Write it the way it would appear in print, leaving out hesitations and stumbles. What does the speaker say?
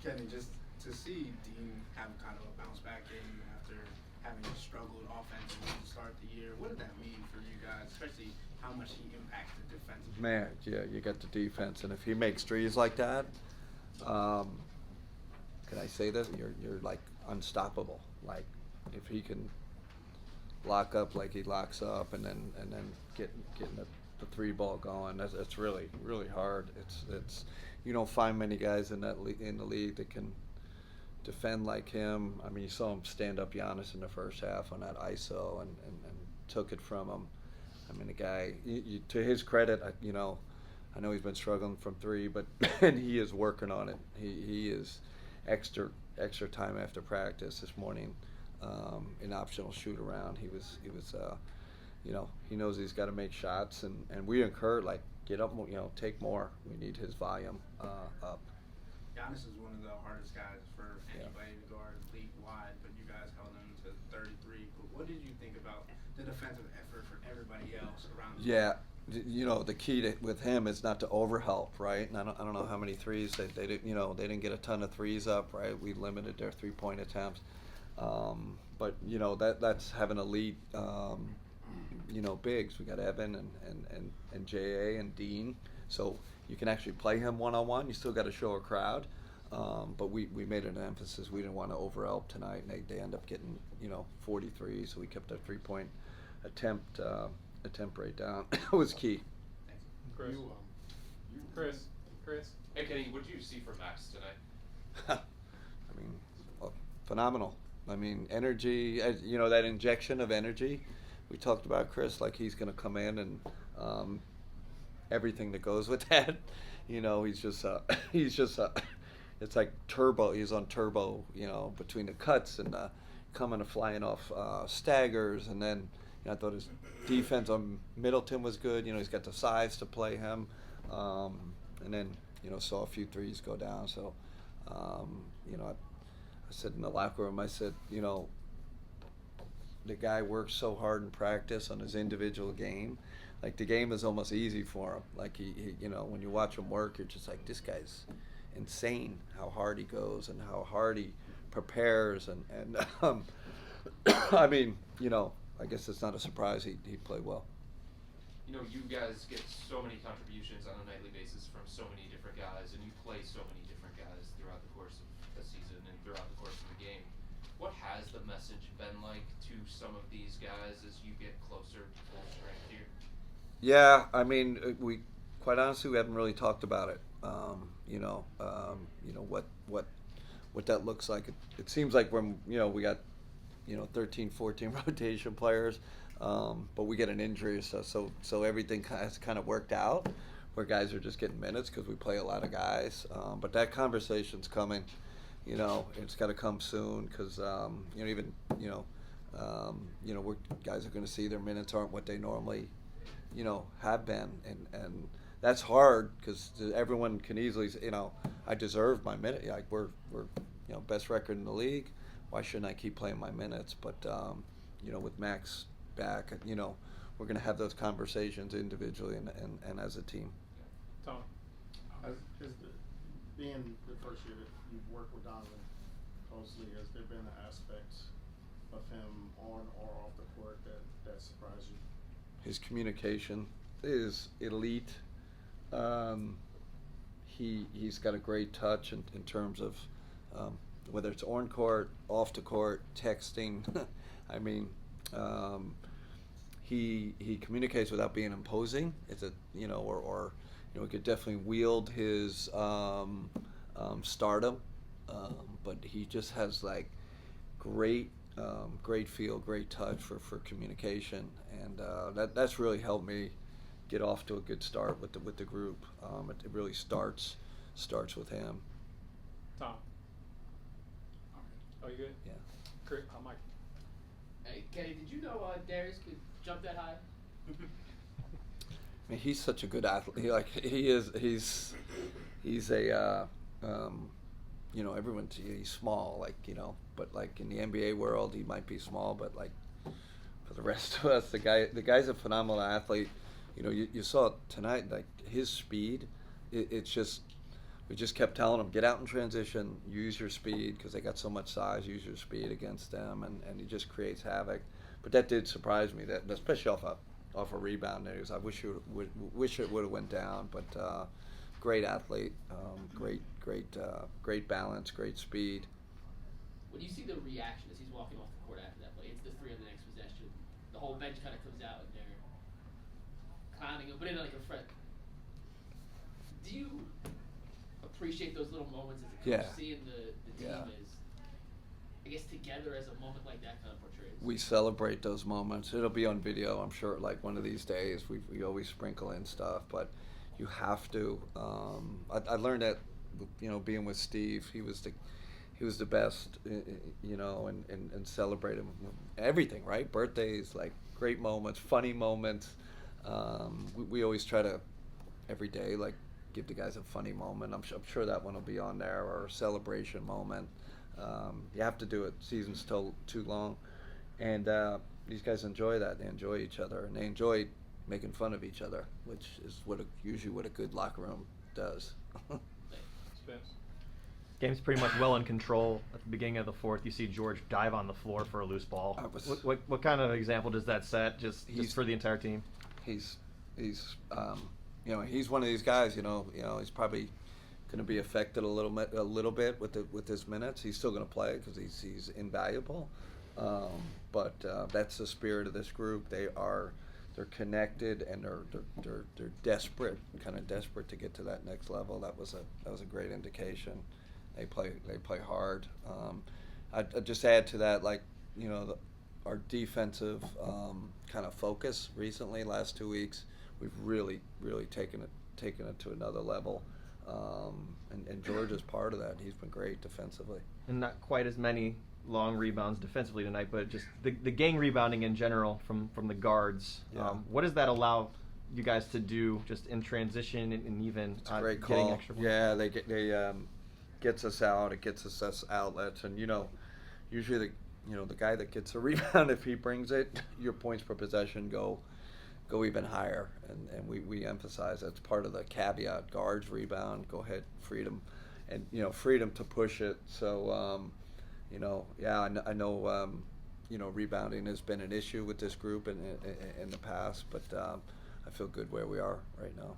Kenny, just to see Dean have kind of a bounce back game after having struggled offensively to start the year, what did that mean for you guys, especially how much he impacted defensively? Man, yeah, you got the defense, and if he makes threes like that, um, can I say this? You're like unstoppable. Like if he can lock up like he locks up, and then getting the three ball going, that's really hard. It's you don't find many guys in the league that can defend like him. I mean, you saw him stand up Giannis in the first half on that ISO and took it from him. I mean, the guy, to his credit, I know he's been struggling from three, but and he is working on it. He is extra time after practice this morning, in optional shoot around. He knows he's got to make shots, and we encourage like get up, take more. We need his volume up. Giannis is one of the hardest guys for Yeah. anybody to guard league wide, but you guys held him to 33. But what did you think about the defensive effort for everybody else around the Yeah, the key with him is not to overhelp, right? And I don't know how many threes they did. They didn't get a ton of threes up, right? We limited their 3-point attempts, but that's having elite, bigs. We got Evan and Ja and Dean, so you can actually play him one on one. You still got to show a crowd, but we made an emphasis. We didn't want to overhelp tonight, and they end up getting 43. So we kept our 3-point attempt rate down. It was key. Chris. Chris. Hey Kenny, what did you see from Max tonight? I mean, phenomenal. I mean, energy. That injection of energy. We talked about Chris, like he's going to come in and everything that goes with that. He's just it's like turbo. He's on turbo. Between the cuts and coming and flying off staggers, and then I thought his defense on Middleton was good. He's got the size to play him, and then saw a few threes go down. So, I said in the locker room, I said, the guy works so hard in practice on his individual game. Like the game is almost easy for him. Like he when you watch him work, you're just like, this guy's insane how hard he goes and how hard he prepares and I mean, I guess it's not a surprise he played well. You guys get so many contributions on a nightly basis from so many different guys, and you play so many different guys throughout the course of the season and throughout the course of the game. What has the message been like to some of these guys as you get closer to full strength here? Yeah, I mean, we quite honestly we haven't really talked about it. What that looks like. It seems like when we got 13, 14 rotation players, but we get an injury, so everything has kind of worked out where guys are just getting minutes because we play a lot of guys. But that conversation's coming. It's got to come soon because we're, guys are going to see their minutes aren't what they normally have been, and that's hard because everyone can easily I deserve my minute. Like we're best record in the league. Why shouldn't I keep playing my minutes? But with Max back, we're going to have those conversations individually and as a team. Tom. Being the first year that you've worked with Donovan closely, has there been an aspect of him on or off the court that surprised you? His communication is elite. He's got a great touch in terms of whether it's on court, off the court, texting. I mean, he communicates without being imposing. It's he could definitely wield his stardom, but he just has like great feel, great touch for communication, and that's really helped me get off to a good start with the group. It really starts with him. Tom. Oh, you good? Yeah. Chris, Mike. Hey, Kenny, did you know Darius could jump that high? I mean, he's such a good athlete. He's a he's small, but like in the NBA world, he might be small, but like for the rest of us, the guy's a phenomenal athlete. You saw it tonight, like his speed, it's just we just kept telling them, get out in transition, use your speed, because they got so much size, use your speed against them, and it just creates havoc. But that did surprise me, that especially off a rebound news. I wish it would have went down, but great athlete, great balance, great speed. When you see the reaction as he's walking off the court after that play, it's the 3 on the next possession. The whole bench kind of comes out and they're clowning him, but in like a friend. Do you appreciate those little moments as a coach, Yeah. seeing the team Yeah. as, I guess, together as a moment like that kind of portrays? We celebrate those moments. It'll be on video, I'm sure. Like one of these days, we always sprinkle in stuff, but you have to. I learned that, being with Steve. He was the best, and celebrate him everything, right? Birthdays, like great moments, funny moments. We always try to every day, like, give the guys a funny moment. I'm sure that one will be on there, or a celebration moment. You have to do it. Season's too long, and these guys enjoy that. They enjoy each other, and they enjoy making fun of each other, which is usually what a good locker room does. Spence. Game's pretty much well in control. At the beginning of the fourth, you see George dive on the floor for a loose ball. What kind of example does that set, just for the entire team? He's he's one of these guys. He's probably going to be affected a little bit with his minutes. He's still going to play because he's invaluable. But that's the spirit of this group. They're connected, and they're desperate, kind of desperate to get to that next level. That was a great indication. They play hard. I'd just add to that, like, our defensive kind of focus recently, last 2 weeks, we've really taken it to another level. And George is part of that. He's been great defensively. And not quite as many long rebounds defensively tonight, but just the gang rebounding in general from the guards. Yeah. What does that allow you guys to do, just in transition and even It's a great getting call. extra points? Yeah, they gets us out. It gets us outlets, and usually the guy that gets a rebound, if he brings it, your points per possession go even higher, and we emphasize that's part of the caveat. Guards rebound, go ahead, freedom, and freedom to push it. So I know rebounding has been an issue with this group in the past, but I feel good where we are right now.